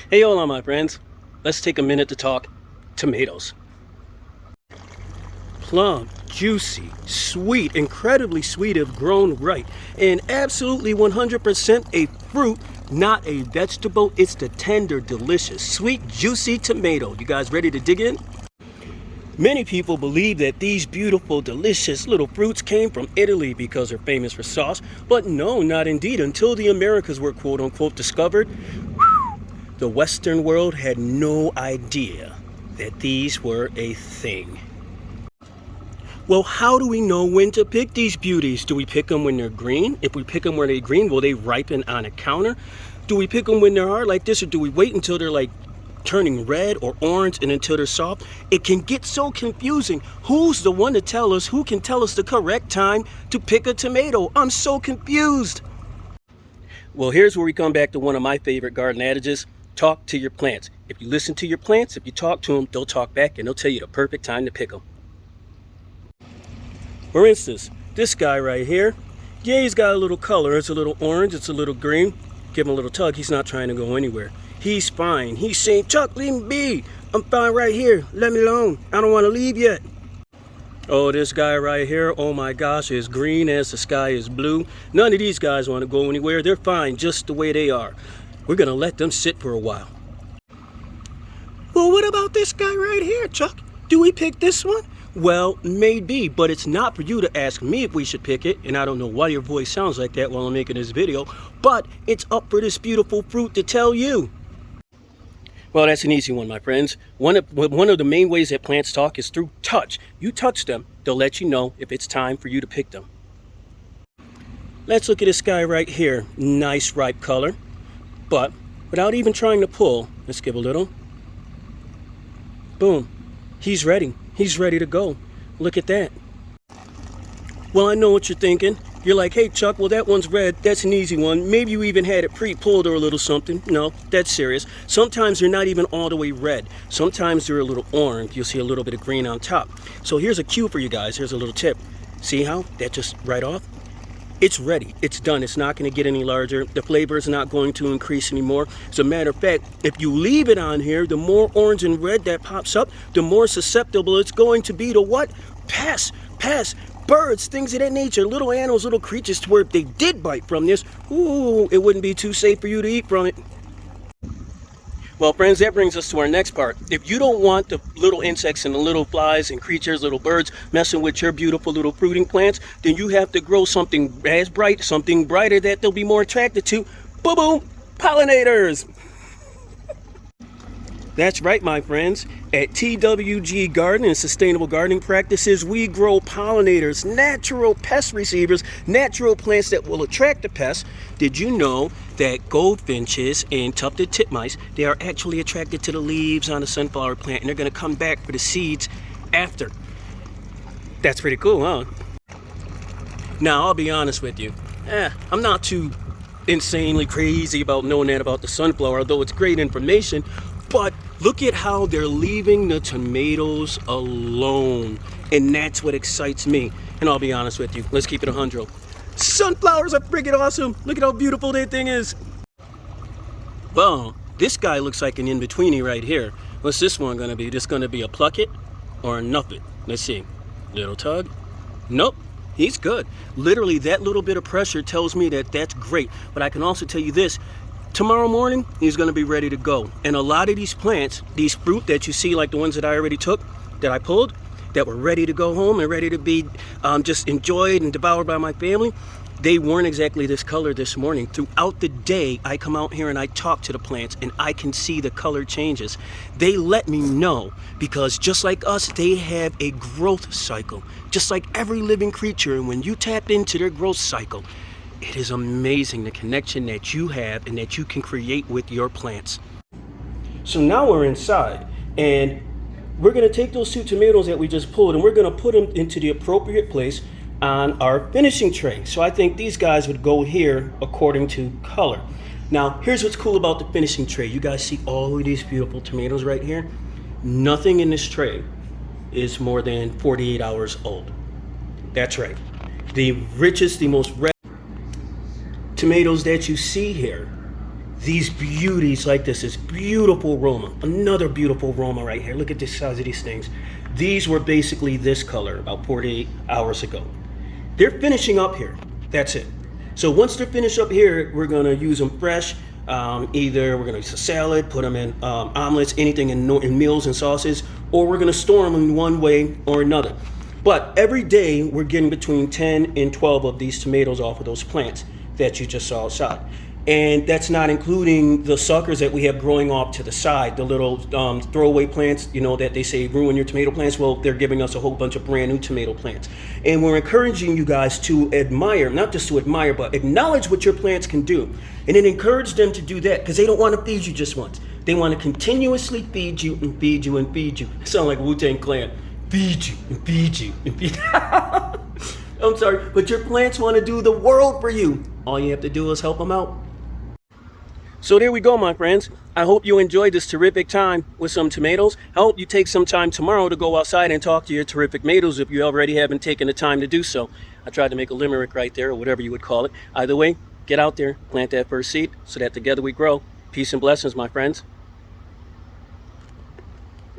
Hey, hola, my friends. Let's take a minute to talk tomatoes. Plump, juicy, sweet, incredibly sweet if grown right, and absolutely 100% a fruit, not a vegetable. It's the tender, delicious, sweet, juicy tomato. You guys ready to dig in? Many people believe that these beautiful, delicious little fruits came from Italy because they're famous for sauce, but no, not indeed. Until the Americas were quote unquote discovered, the Western world had no idea that these were a thing. Well, how do we know when to pick these beauties? Do we pick them when they're green? If we pick them when they're green, will they ripen on a counter? Do we pick them when they're hard like this, or do we wait until they're like turning red or orange and until they're soft? It can get so confusing. Who's the one to tell us? Who can tell us the correct time to pick a tomato? I'm so confused. Well, here's where we come back to one of my favorite garden adages. Talk to your plants. If you listen to your plants, if you talk to them, they'll talk back and they'll tell you the perfect time to pick them. For instance, this guy right here, yeah, he's got a little color. It's a little orange, it's a little green. Give him a little tug, he's not trying to go anywhere. He's fine. He's saying, Chuck, leave me be. I'm fine right here. Let me alone. I don't want to leave yet. Oh, this guy right here, oh my gosh, is green as the sky is blue. None of these guys want to go anywhere. They're fine just the way they are. We're going to let them sit for a while. Well, what about this guy right here, Chuck? Do we pick this one? Well, maybe, but it's not for you to ask me if we should pick it, and I don't know why your voice sounds like that while I'm making this video, but it's up for this beautiful fruit to tell you. Well, that's an easy one, my friends. One of the main ways that plants talk is through touch. You touch them, they'll let you know if it's time for you to pick them. Let's look at this guy right here. Nice ripe color, but without even trying to pull, let's give a little. Boom. He's ready. He's ready to go. Look at that. Well, I know what you're thinking. You're like, hey, Chuck, well, that one's red. That's an easy one. Maybe you even had it pre-pulled or a little something. No, that's serious. Sometimes they're not even all the way red. Sometimes they're a little orange. You'll see a little bit of green on top. So here's a cue for you guys. Here's a little tip. See how that just right off? It's ready. It's done. It's not going to get any larger. The flavor is not going to increase anymore. As a matter of fact, if you leave it on here, the more orange and red that pops up, the more susceptible it's going to be to what? Pests, birds, things of that nature, little animals, little creatures, to where if they did bite from this, ooh, it wouldn't be too safe for you to eat from it. Well, friends, that brings us to our next part. If you don't want the little insects and the little flies and creatures, little birds, messing with your beautiful little fruiting plants, then you have to grow something as bright, something brighter that they'll be more attracted to. Boom, boom, pollinators. That's right, my friends. At TWG Garden and Sustainable Gardening Practices, we grow pollinators, natural pest receivers, natural plants that will attract the pests. Did you know that goldfinches and tufted titmice, they are actually attracted to the leaves on the sunflower plant, and they're going to come back for the seeds after? That's pretty cool, huh? Now, I'll be honest with you. I'm not too insanely crazy about knowing that about the sunflower, although it's great information. But look at how they're leaving the tomatoes alone. And that's what excites me. And I'll be honest with you. Let's keep it 100. Sunflowers are freaking awesome. Look at how beautiful that thing is. Well, this guy looks like an in-betweenie right here. What's this one going to be? This going to be a pluck it or a nuff it? Let's see. Little tug. Nope. He's good. Literally, that little bit of pressure tells me that that's great. But I can also tell you this. Tomorrow morning, he's going to be ready to go. And a lot of these plants, these fruit that you see, like the ones that I already took, that I pulled, that were ready to go home and ready to be just enjoyed and devoured by my family, they weren't exactly this color this morning. Throughout the day, I come out here and I talk to the plants and I can see the color changes. They let me know because just like us, they have a growth cycle, just like every living creature. And when you tap into their growth cycle, it is amazing the connection that you have and that you can create with your plants. So now we're inside and we're going to take those 2 tomatoes that we just pulled and we're going to put them into the appropriate place on our finishing tray. So I think these guys would go here according to color. Now, here's what's cool about the finishing tray. You guys see all of these beautiful tomatoes right here? Nothing in this tray is more than 48 hours old. That's right. The richest, the most red tomatoes that you see here these beauties like this beautiful Roma. Another beautiful Roma right here. Look at the size of these things. These were basically this color about 48 hours ago. They're finishing up here. That's it. So once they're finished up here, we're gonna use them fresh. Either we're gonna use a salad, put them in omelets, anything in meals and sauces, or we're gonna store them in one way or another. But every day we're getting between 10 and 12 of these tomatoes off of those plants that you just saw outside. And that's not including the suckers that we have growing off to the side, the little throwaway plants, you know, that they say ruin your tomato plants. Well, they're giving us a whole bunch of brand new tomato plants. And we're encouraging you guys to admire, not just to admire, but acknowledge what your plants can do. And then encourage them to do that, because they don't want to feed you just once. They want to continuously feed you and feed you and feed you. Sound like Wu-Tang Clan. Feed you and feed you and feed you. I'm sorry, but your plants want to do the world for you. All you have to do is help them out. So there we go, my friends. I hope you enjoyed this terrific time with some tomatoes. I hope you take some time tomorrow to go outside and talk to your terrific tomatoes if you already haven't taken the time to do so. I tried to make a limerick right there, or whatever you would call it. Either way, get out there, plant that first seed so that together we grow. Peace and blessings, my friends.